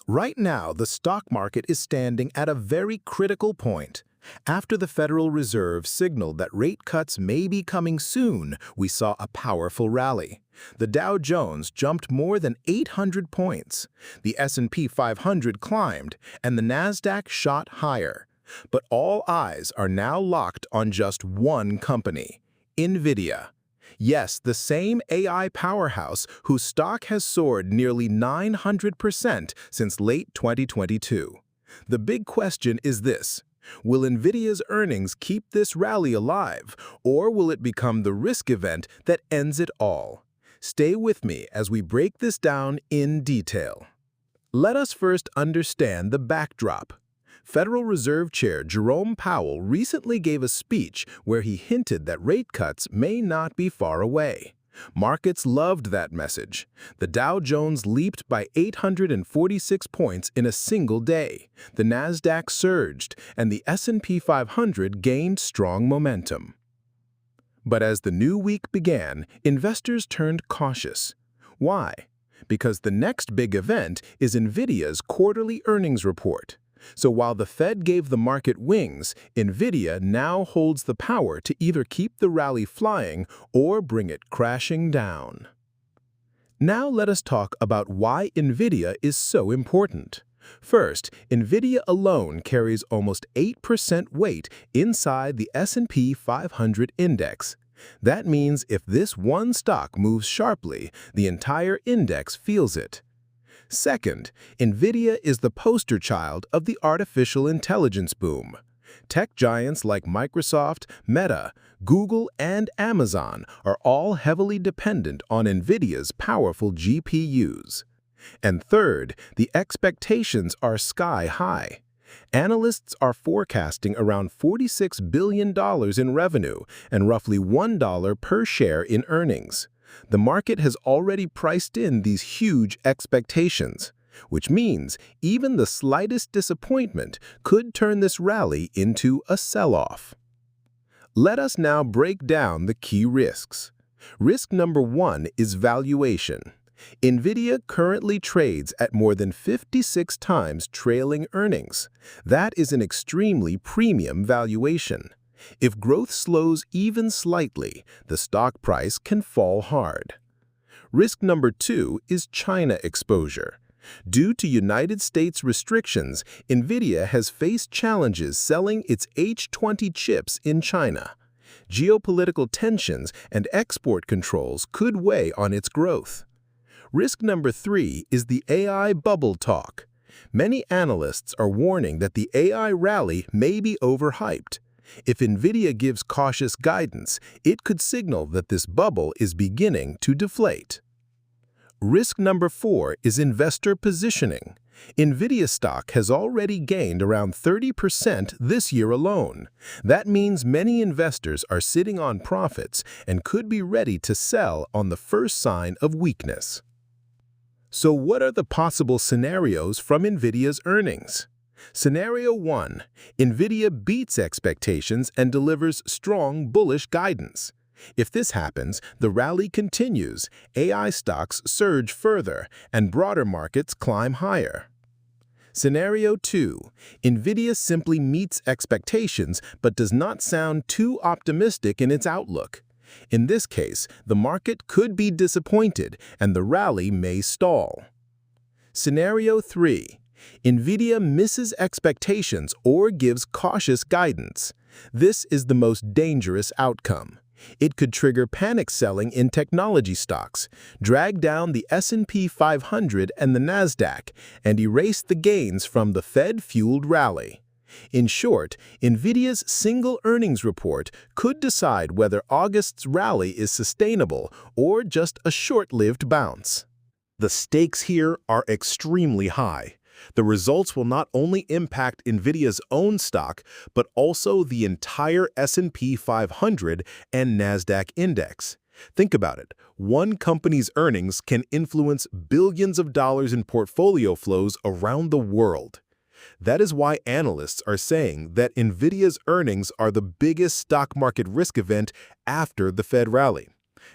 Right now, the stock market is standing at a very critical point. After the Federal Reserve signaled that rate cuts may be coming soon, we saw a powerful rally. The Dow Jones jumped more than 800 points. The S&P 500 climbed, and the NASDAQ shot higher. But all eyes are now locked on just one company, Nvidia. Yes, the same AI powerhouse whose stock has soared nearly 900% since late 2022. The big question is this: will Nvidia's earnings keep this rally alive, or will it become the risk event that ends it all? Stay with me as we break this down in detail. Let us first understand the backdrop. Federal Reserve Chair Jerome Powell recently gave a speech where he hinted that rate cuts may not be far away. Markets loved that message. The Dow Jones leaped by 846 points in a single day. The NASDAQ surged, and the S&P 500 gained strong momentum. But as the new week began, investors turned cautious. Why? Because the next big event is Nvidia's quarterly earnings report. So while the Fed gave the market wings, Nvidia now holds the power to either keep the rally flying or bring it crashing down. Now let us talk about why Nvidia is so important. First, Nvidia alone carries almost 8% weight inside the S&P 500 index. That means if this one stock moves sharply, the entire index feels it. Second, Nvidia is the poster child of the artificial intelligence boom. Tech giants like Microsoft, Meta, Google, and Amazon are all heavily dependent on Nvidia's powerful GPUs. And third, the expectations are sky high. Analysts are forecasting around $46 billion in revenue and roughly $1 per share in earnings. The market has already priced in these huge expectations, which means even the slightest disappointment could turn this rally into a sell-off. Let us now break down the key risks. Risk number one is valuation. Nvidia currently trades at more than 56 times trailing earnings. That is an extremely premium valuation. If growth slows even slightly, the stock price can fall hard. Risk number two is China exposure. Due to United States restrictions, Nvidia has faced challenges selling its H20 chips in China. Geopolitical tensions and export controls could weigh on its growth. Risk number three is the AI bubble talk. Many analysts are warning that the AI rally may be overhyped. If Nvidia gives cautious guidance, it could signal that this bubble is beginning to deflate. Risk number four is investor positioning. Nvidia stock has already gained around 30% this year alone. That means many investors are sitting on profits and could be ready to sell on the first sign of weakness. So what are the possible scenarios from Nvidia's earnings? Scenario 1. Nvidia beats expectations and delivers strong bullish guidance. If this happens, the rally continues, AI stocks surge further, and broader markets climb higher. Scenario 2. Nvidia simply meets expectations but does not sound too optimistic in its outlook. In this case, the market could be disappointed and the rally may stall. Scenario 3. Nvidia misses expectations or gives cautious guidance. This is the most dangerous outcome. It could trigger panic selling in technology stocks, drag down the S&P 500 and the NASDAQ, and erase the gains from the Fed-fueled rally. In short, Nvidia's single earnings report could decide whether August's rally is sustainable or just a short-lived bounce. The stakes here are extremely high. The results will not only impact Nvidia's own stock, but also the entire S&P 500 and NASDAQ index. Think about it. One company's earnings can influence billions of dollars in portfolio flows around the world. That is why analysts are saying that Nvidia's earnings are the biggest stock market risk event after the Fed rally.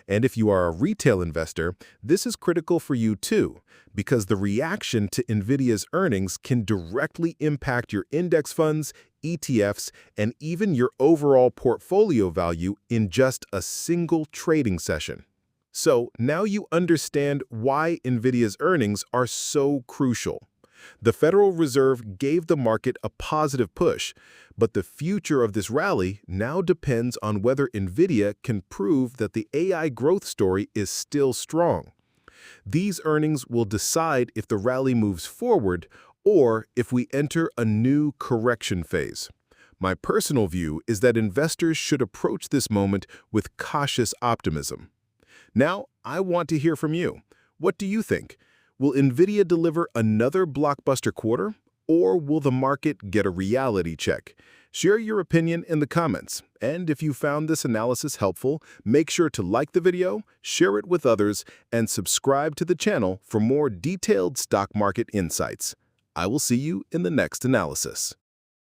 And if you are a retail investor, this is critical for you too, because the reaction to Nvidia's earnings can directly impact your index funds, ETFs, and even your overall portfolio value in just a single trading session. So now you understand why Nvidia's earnings are so crucial. The Federal Reserve gave the market a positive push, but the future of this rally now depends on whether Nvidia can prove that the AI growth story is still strong. These earnings will decide if the rally moves forward or if we enter a new correction phase. My personal view is that investors should approach this moment with cautious optimism. Now, I want to hear from you. What do you think? Will Nvidia deliver another blockbuster quarter, or will the market get a reality check? Share your opinion in the comments. And if you found this analysis helpful, make sure to like the video, share it with others, and subscribe to the channel for more detailed stock market insights. I will see you in the next analysis.